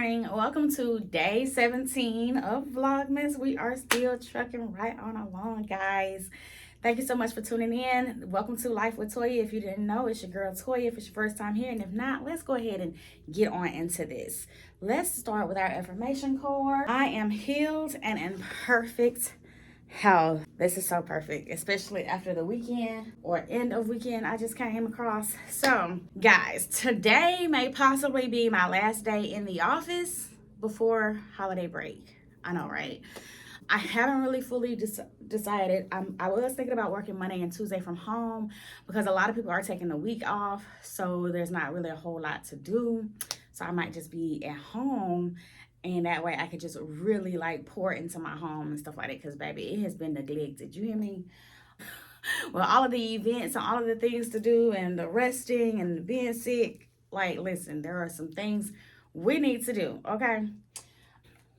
morning. Welcome to day 17 of Vlogmas. We are still trucking right on along, guys. Thank you so much for tuning in. Welcome to Life with Toya. If you didn't know, it's your girl Toya. If it's your first time here, and if not, let's go ahead and get on into this. Let's start with our affirmation card. I am healed and in perfect health. This is so perfect, especially after the weekend or end of weekend I just came across. So guys, today may possibly be my last day in the office before holiday break. I know, right? I haven't really fully decided. I was thinking about working Monday and Tuesday from home because a lot of people are taking the week off, so there's not really a whole lot to do. So I might just be at home, and that way I could just really like pour into my home and stuff like that, because baby, it has been neglected. You hear me? Well, all of the events and all of the things to do and the resting and being sick, like, listen, there are some things we need to do, okay?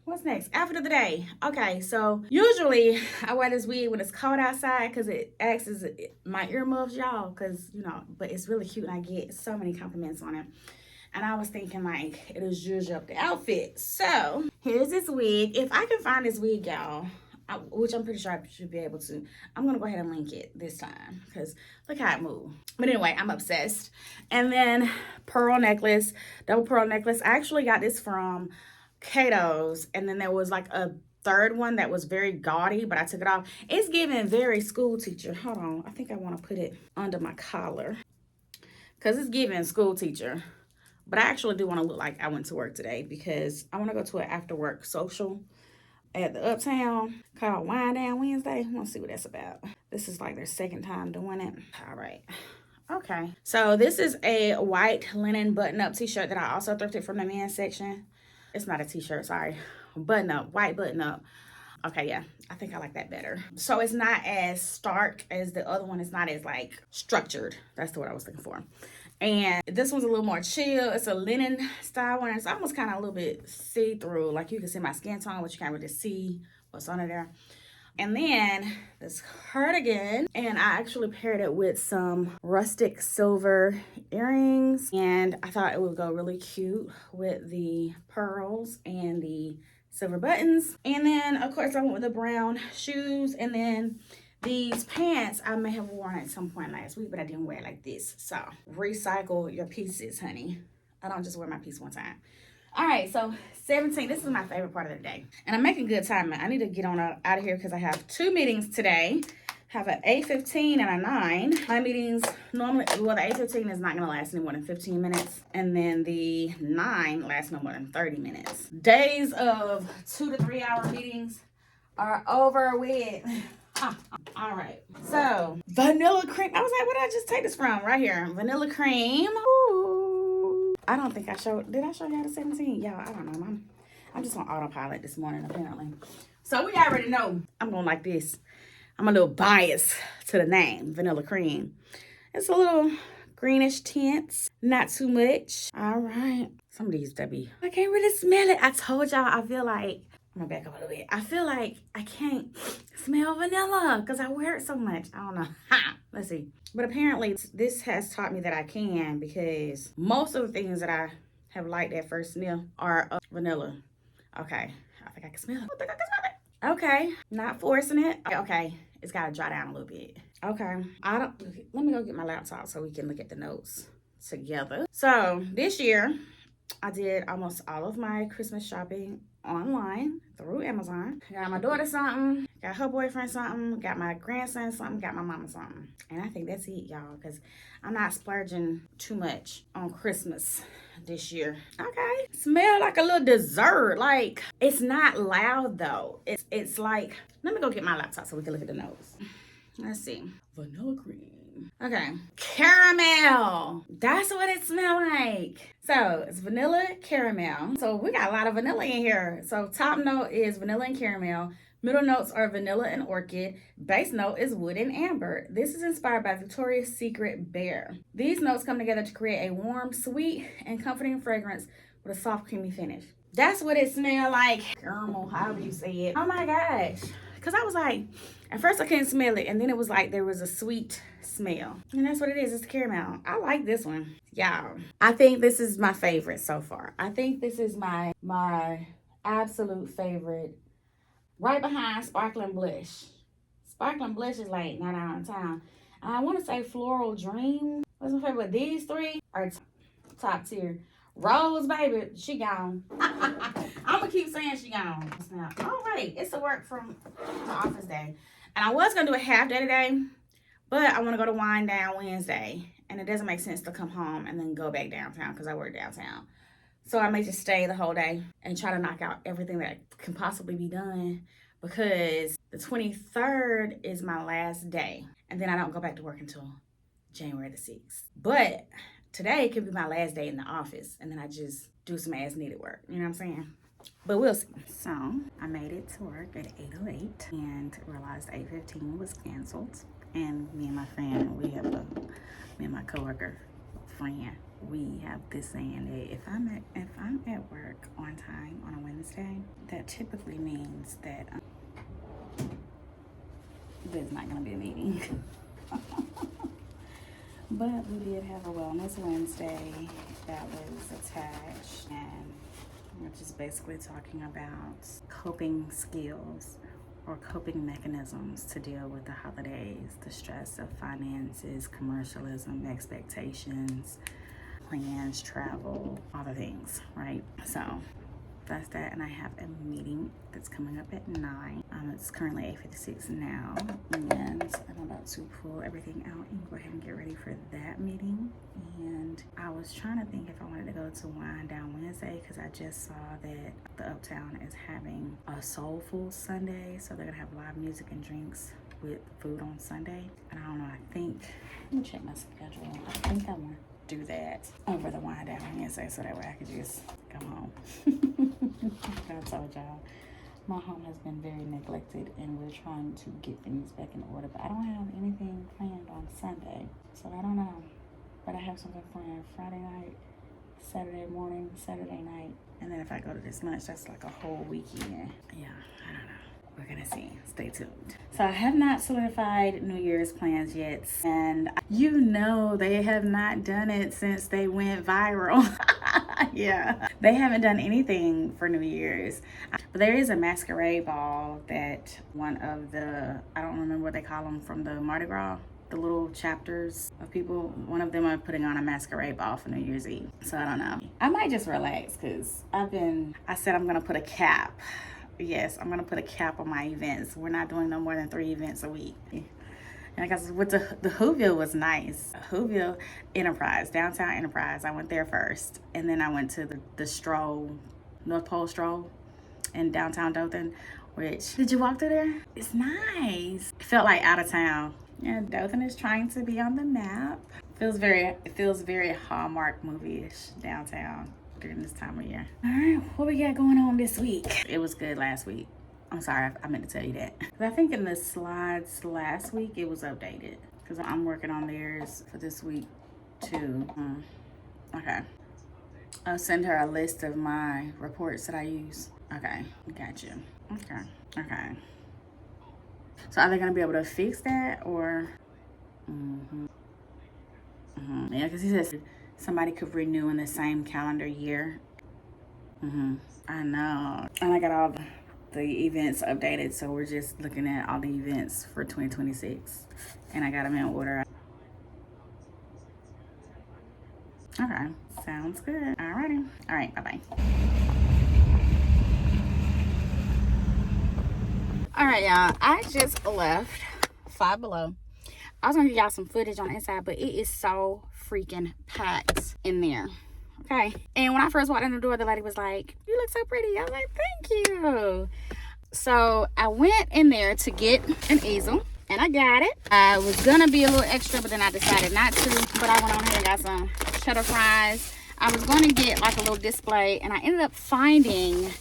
What's next? Outfit of the day. Okay, so usually I wear this wig when it's cold outside because it acts as my earmuffs, y'all, because, you know, but it's really cute and I get so many compliments on it. And I was thinking, like, it'll zhuzh up the outfit. So here's this wig. If I can find this wig, y'all, which I'm pretty sure I should be able to, I'm going to go ahead and link it this time because look how it moved. But anyway, I'm obsessed. And then pearl necklace, double pearl necklace. I actually got this from Cato's, and then there was like a third one that was very gaudy, but I took it off. It's giving very school teacher. Hold on. I think I want to put it under my collar because it's giving school teacher. But I actually do want to look like I went to work today because I want to go to an after work social at the Uptown called Wind Down Wednesday. I want to see what that's about. This is like their second time doing it. All right. Okay. So this is a white linen button-up t-shirt that I also thrifted from the men's section. It's not a t-shirt, sorry. Button-up, white button-up. Okay, yeah, I think I like that better. So it's not as stark as the other one. It's not as like structured. That's the word I was looking for. And this one's a little more chill. It's a linen style one. It's almost kind of a little bit see-through. Like you can see my skin tone, but you can't really see what's under there. And then this cardigan, and I actually paired it with some rustic silver earrings. And I thought it would go really cute with the pearls and the silver buttons. And then, of course, I went with the brown shoes. And then these pants I may have worn at some point last week, but I didn't wear it like this. So recycle your pieces, honey. I don't just wear my piece one time. All right, so 17, this is my favorite part of the day. And I'm making good time. I need to get on out of here because I have 2 meetings today. I have an 8:15 and a 9. My meetings normally, well, the 8:15 is not going to last any more than 15 minutes. And then the 9 lasts no more than 30 minutes. Days of 2 to 3 hour meetings are over with. All right, so vanilla cream. I was like, where did I just take this from? Right here, vanilla cream. Ooh. I don't think I showed. Did I show y'all the 17? Y'all, I don't know. I'm just on autopilot this morning, apparently. So we already know I'm gonna like this. I'm a little biased to the name, vanilla cream. It's a little greenish tint, not too much. All right, some of these, Debbie, I can't really smell it. I told y'all, I feel like, I'm gonna back up a little bit. I feel like I can't smell vanilla because I wear it so much. I don't know. Let's see. But apparently this has taught me that I can, because most of the things that I have liked at first smell are vanilla. Okay. I think I can smell it. I think I can smell it. Okay. Not forcing it. Okay. It's got to dry down a little bit. Okay. Let me go get my laptop so we can look at the notes together. So this year I did almost all of my Christmas shopping online through Amazon. Got my daughter something, got her boyfriend something, got my grandson something, got my mama something. And I think that's it, y'all, because I'm not splurging too much on Christmas this year. Okay. Smell like a little dessert. Like, it's not loud though. It's like, let me go get my laptop so we can look at the notes. Let's see. Vanilla cream. Okay, caramel. That's what it smells like. So it's vanilla caramel. So we got a lot of vanilla in here. So top note is vanilla and caramel. Middle notes are vanilla and orchid. Base note is wood and amber. This is inspired by Victoria's Secret Bear. These notes come together to create a warm, sweet, and comforting fragrance with a soft, creamy finish. That's what it smells like. Caramel, however you say it. Oh my gosh. Because I was like, At first I couldn't smell it, and then it was like there was a sweet smell. And that's what it is, it's caramel. I like this one. Y'all, I think this is my favorite so far. I think this is my absolute favorite, right behind Sparkling Blush. Sparkling Blush is like not out of town. I want to say Floral Dream was my favorite, but these three are top tier. Rose, baby, she gone. I'm gonna keep saying she gone. All right, it's a work from the office day. And I was gonna do a half day today, but I wanna go to Wind Down Wednesday. And it doesn't make sense to come home and then go back downtown because I work downtown. So I may just stay the whole day and try to knock out everything that can possibly be done, because the 23rd is my last day. And then I don't go back to work until January the 6th. But today could be my last day in the office, and then I just do some as needed work. You know what I'm saying? But we'll see. So I made it to work at 8:08 and realized 8:15 was canceled. And me and my friend, me and my coworker friend, we have this saying that if I'm at work on time on a Wednesday, that typically means that there's not gonna be a meeting. But we did have a Wellness Wednesday that was attached, and which is basically talking about coping skills or coping mechanisms to deal with the holidays, the stress of finances, commercialism, expectations, plans, travel, all the things, right? So that's that, and I have a meeting that's coming up at 9. It's currently 8:56 now, and I'm about to pull everything out and go ahead and get ready for that meeting. And I was trying to think if I wanted to go to Wind Down Wednesday, because I just saw that the Uptown is having a Soulful Sunday, so they're gonna have live music and drinks with food on Sunday. And I don't know, I think, let me check my schedule. I think I want to do that over the Wind Down Wednesday, so that way I could just go home. I told y'all, my home has been very neglected, and we're trying to get things back in order, but I don't have anything planned on Sunday, so I don't know. But I have something planned Friday night, Saturday morning, Saturday night, and then if I go to this lunch, that's like a whole weekend. Yeah, I don't know. We're gonna see. Stay tuned. So I have not solidified New Year's plans yet, and you know they have not done it since they went viral. Yeah, they haven't done anything for New Year's, but there is a masquerade ball that one of the, I don't remember what they call them, from the Mardi Gras, the little chapters of people, one of them are putting on a masquerade ball for New Year's Eve. So I don't know, I might just relax, because I said I'm gonna put a cap. Yes, I'm gonna put a cap on my events. We're not doing no more than 3 events a week. And because with the Whoville was nice. Whoville Enterprise, downtown Enterprise. I went there first, and then I went to the Stroll, North Pole Stroll in downtown Dothan. Which, did you walk through there? It's nice. It felt like out of town. Yeah, Dothan is trying to be on the map. It feels very Hallmark movie-ish downtown during this time of year. All right, what we got going on this week? It was good last week. I'm sorry, I meant to tell you that. I think in the slides last week it was updated, because I'm working on theirs for this week too. Okay, I'll send her a list of my reports that I use. Okay, got you. Okay. So are they gonna be able to fix that, or? Yeah, because he says somebody could renew in the same calendar year. I know. And I got all the events updated, so we're just looking at all the events for 2026. And I got them in order. Okay, sounds good. Alrighty. All right, bye-bye. All right, y'all. I just left Five Below. I was gonna give y'all some footage on the inside, but it is so freaking packed in there. Okay. And when I first walked in the door, the lady was like, "You look so pretty." I was like, "Thank you." So I went in there to get an easel, and I got it. I was gonna be a little extra, but then I decided not to. But I went on here and got some cheddar fries. I was gonna get like a little display, and I ended up finding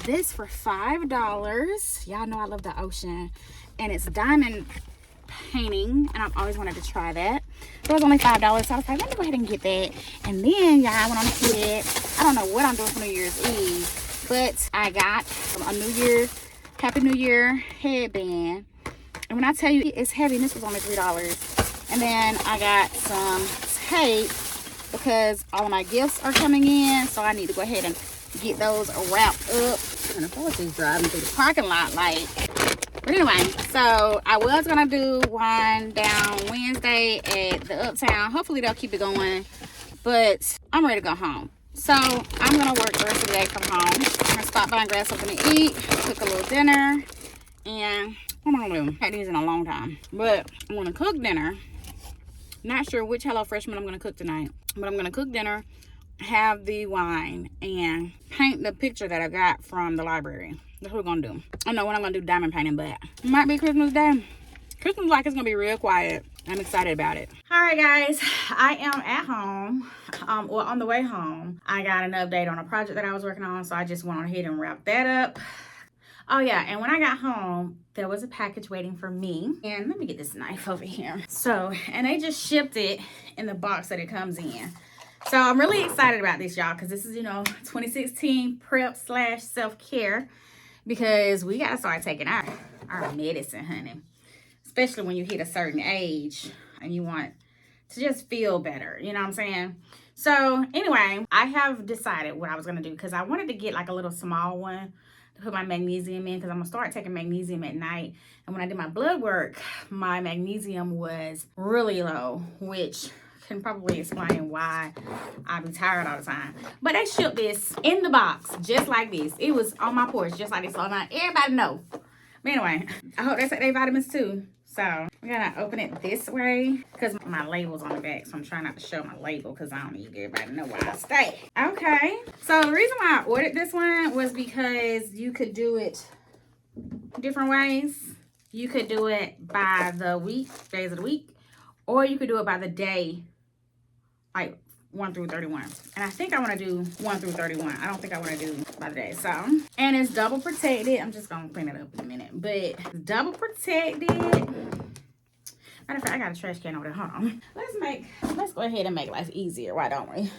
this for $5. Y'all know I love the ocean, and it's diamond painting, and I've always wanted to try that. So it was only $5, so I was like, let me go ahead and get that. And then y'all, I went on ahead. I don't know what I'm doing for New Year's Eve, but I got a Happy New Year headband, And when I tell you it's heavy, and this was only $3. And then I got some tape because all of my gifts are coming in. So I need to go ahead and get those wrapped up. And of course, he's driving through the parking lot like. But anyway, so I was going to do one down Wednesday at the Uptown. Hopefully they'll keep it going. But I'm ready to go home. So I'm going to work the rest of the day from home. I'm going to stop by and grab something to eat, cook a little dinner. And what am I going to do? I had these in a long time. But I'm going to cook dinner. Not sure which Hello Freshman I'm going to cook tonight. But I'm going to cook dinner, have the wine, and paint the picture that I got from the library. That's what we're going to do. I don't know when I'm going to do diamond painting, but it might be Christmas Day. Christmas like it's going to be real quiet. I'm excited about it. All right, guys. I am at home. Well, on the way home, I got an update on a project that I was working on, so I just went on ahead and wrapped that up. Oh, yeah, and when I got home, there was a package waiting for me. And let me get this knife over here. So, and they just shipped it in the box that it comes in. So I'm really excited about this, y'all, because this is, 2016 prep / self-care, because we got to start taking our medicine, honey, especially when you hit a certain age and you want to just feel better. You know what I'm saying? So anyway, I have decided what I was going to do, because I wanted to get like a little small one to put my magnesium in, because I'm going to start taking magnesium at night. And when I did my blood work, my magnesium was really low, which can probably explain why I be tired all the time. But they shipped this in the box just like this. It was on my porch just like this. So now everybody know. But anyway, I hope they take their vitamins too. So I'm gonna open it this way because my label's on the back. So I'm trying not to show my label because I don't need everybody to know where I stay. Okay. So the reason why I ordered this one was because you could do it different ways. You could do it by the week, days of the week, or you could do it by the day, like 1 through 31. And I think I want to do 1 through 31. I don't think I want to do by the day. So, and it's double protected. I'm just going to clean it up in a minute. But it's double protected. Matter of fact, I got a trash can over there. Hold on. Let's go ahead and make life easier. Why don't we?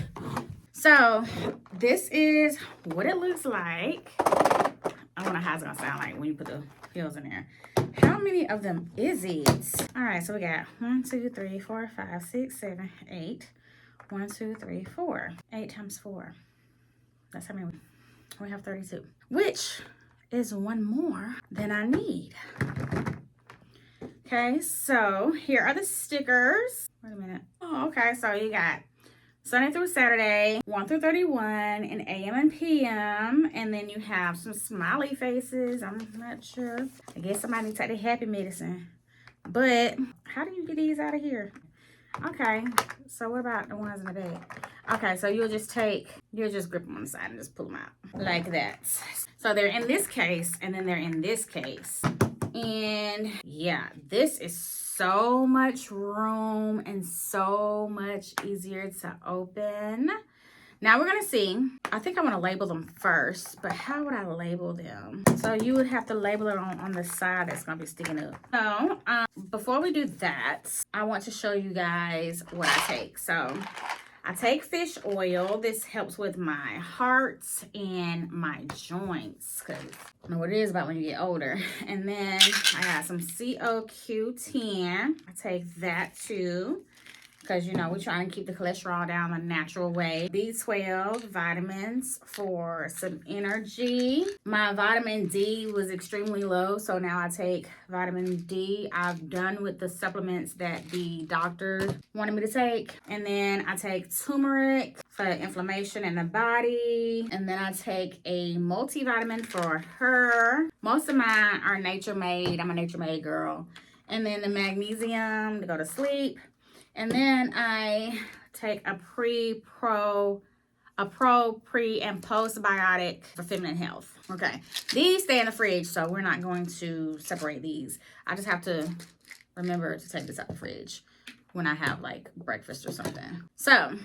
So, this is what it looks like. I don't know how it's going to sound like when you put the pills in there. How many of them is it? All right, so we got 1, 2, 3, 4, 5, 6, 7, 8. 1, 2, 3, 4. 8 times 4. That's how many we have. 32, which is one more than I need. Okay, so here are the stickers. Wait a minute. Oh, okay, so you got Sunday through Saturday, 1 through 31, in AM and PM. And then you have some smiley faces. I'm not sure. I guess somebody needs to take the happy medicine. But how do you get these out of here? Okay, so what about the ones in the bag? Okay, so you'll just grip them on the side and just pull them out like that. So they're in this case, and then they're in this case. And yeah, this is so much room and so much easier to open. Now we're gonna see. I think I want to label them first, but how would I label them? So you would have to label it on the side that's gonna be sticking up. So before we do that, I want to show you guys what I take. So I take fish oil. This helps with my heart and my joints, because I know what it is about when you get older. And then I got some CoQ10. I take that too, because, we're trying to keep the cholesterol down the natural way. B12 vitamins for some energy. My vitamin D was extremely low, so now I take vitamin D. I've done with the supplements that the doctor wanted me to take. And then I take turmeric for inflammation in the body. And then I take a multivitamin for her. Most of mine are nature made. I'm a nature made girl. And then the magnesium to go to sleep. And then I take a pre, and postbiotic for feminine health. Okay. These stay in the fridge, so we're not going to separate these. I just have to remember to take this out the fridge when I have like breakfast or something. So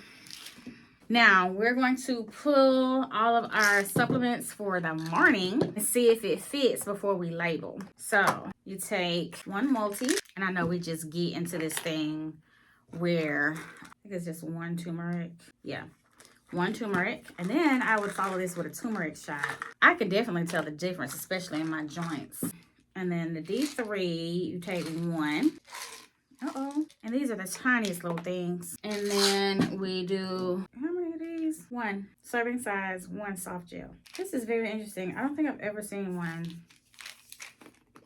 now we're going to pull all of our supplements for the morning and see if it fits before we label. So you take one multi, and I know we just get into this thing where I think it's just one turmeric. Yeah, one turmeric. And then I would follow this with a turmeric shot. I can definitely tell the difference, especially in my joints. And then the D3, you take 1. And these are the tiniest little things. And then we do, how many of these? 1. Serving size, 1 soft gel. This is very interesting. I don't think I've ever seen one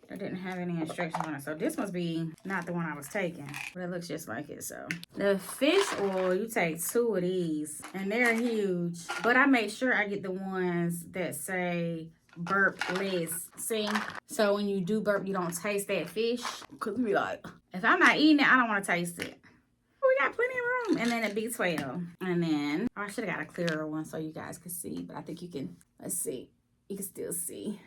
that didn't have any instructions on it. So this must be not the one I was taking. But it looks just like it, so. The fish oil, you take 2 of these. And they're huge. But I make sure I get the ones that say burp less. See? So when you do burp, you don't taste that fish. Cause be like, if I'm not eating it, I don't want to taste it. We got plenty of room. And then a B12. And then, I should have got a clearer one so you guys could see. But I think you can, let's see. You can still see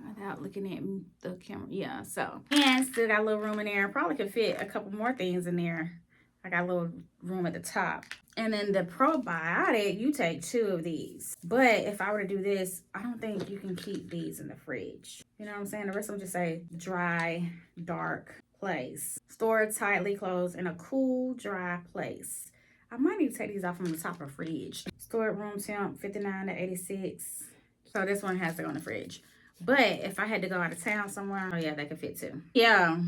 without looking at the camera. Yeah, so. And still got a little room in there. Probably could fit a couple more things in there. I got a little room at the top. And then the probiotic, you take 2 of these. But if I were to do this, I don't think you can keep these in the fridge. You know what I'm saying? The rest of them just say dry, dark place. Store tightly closed in a cool, dry place. I might need to take these off from the top of the fridge. Store at room temp, 59 to 86. So this one has to go in the fridge. But if I had to go out of town somewhere, oh yeah, they could fit too. Yeah.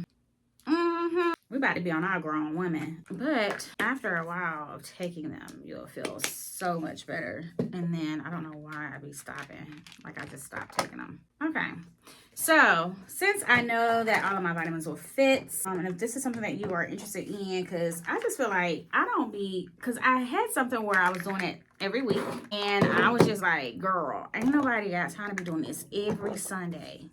We about to be on our grown women. But after a while of taking them, you'll feel so much better. And then I don't know why I be stopping. Like I just stopped taking them. Okay. So since I know that all of my vitamins will fit, and if this is something that you are interested in, because I just feel like I don't be, because I had something where I was doing it every week. And I was just like, girl, ain't nobody got time to be doing this every Sunday.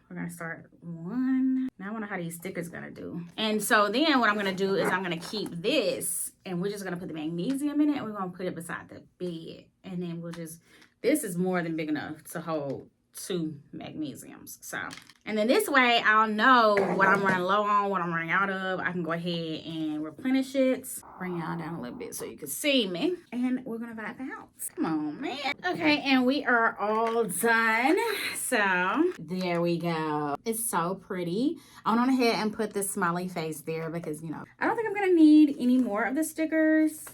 We're gonna start 1. Now I wonder how these stickers gonna do. And so then what I'm gonna do is I'm gonna keep this and we're just gonna put the magnesium in it and we're gonna put it beside the bed. And then we'll just, this is more than big enough to hold 2 magnesiums. So, and then this way I'll know what I'm running low on, what I'm running out of. I can go ahead and replenish it. Bring y'all down a little bit so you can see me. And we're gonna vibe out. Come on, man. Okay, and we are all done. So there we go. It's so pretty. I went on ahead and put this smiley face there because, you know, I don't think I'm gonna need any more of the stickers.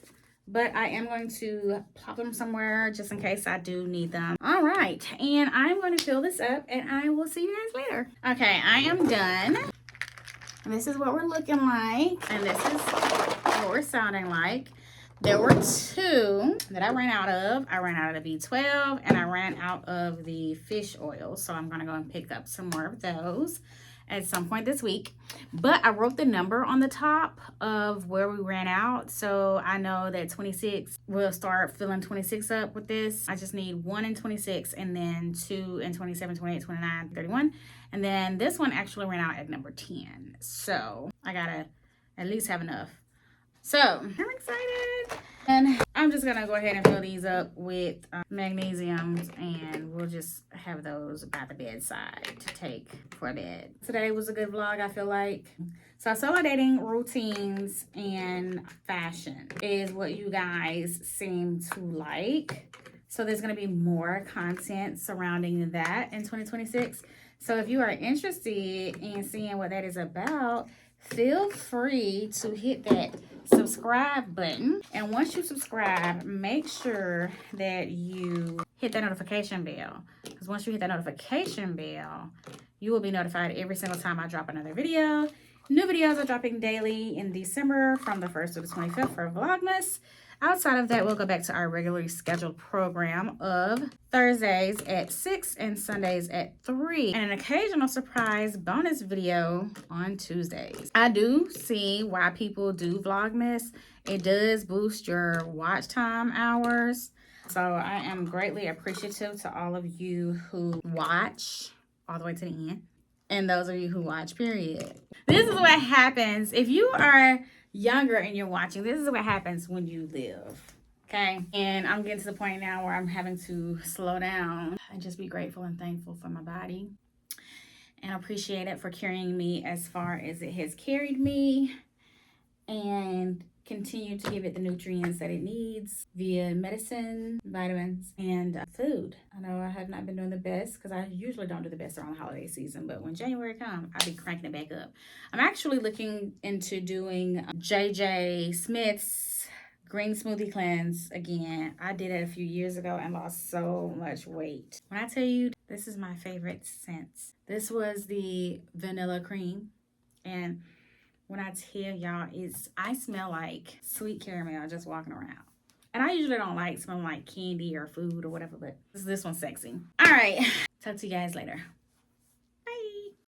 But I am going to pop them somewhere just in case I do need them. All right. And I'm going to fill this up and I will see you guys later. Okay, I am done. And this is what we're looking like. And this is what we're sounding like. There were 2 that I ran out of. I ran out of the B12 and I ran out of the fish oil. So I'm going to go and pick up some more of those at some point this week. But I wrote the number on the top of where we ran out. So I know that 26, we'll start filling 26 up with this. I just need 1 in 26 and then 2 in 27, 28, 29, 31. And then this one actually ran out at number 10. So I gotta at least have enough. So I'm excited. And I'm just gonna go ahead and fill these up with magnesiums and we'll just have those by the bedside to take for bed. Today was a good vlog, I feel like. So solo dating routines and fashion is what you guys seem to like. So there's gonna be more content surrounding that in 2026. So if you are interested in seeing what that is about, feel free to hit that subscribe button. And once you subscribe, make sure that you hit that notification bell. Because once you hit that notification bell, you will be notified every single time I drop another video. New videos are dropping daily in December from the 1st to the 25th for Vlogmas. Outside of that, we'll go back to our regularly scheduled program of Thursdays at 6 and Sundays at 3. And an occasional surprise bonus video on Tuesdays. I do see why people do Vlogmas. It does boost your watch time hours. So I am greatly appreciative to all of you who watch all the way to the end. And those of you who watch, period. This is what happens if you are younger and you're watching. This is what happens when you live, okay? And I'm getting to the point now where I'm having to slow down and just be grateful and thankful for my body and appreciate it for carrying me as far as it has carried me and continue to give it the nutrients that it needs via medicine, vitamins, and food. I know I have not been doing the best because I usually don't do the best around the holiday season, but when January comes, I'll be cranking it back up. I'm actually looking into doing JJ Smith's green smoothie cleanse again. I did it a few years ago and lost so much weight. When I tell you This is my favorite scent. This was the vanilla cream. And when I tell y'all, I smell like sweet caramel just walking around. And I usually don't like smelling like candy or food or whatever, but this one's sexy. All right. Talk to you guys later.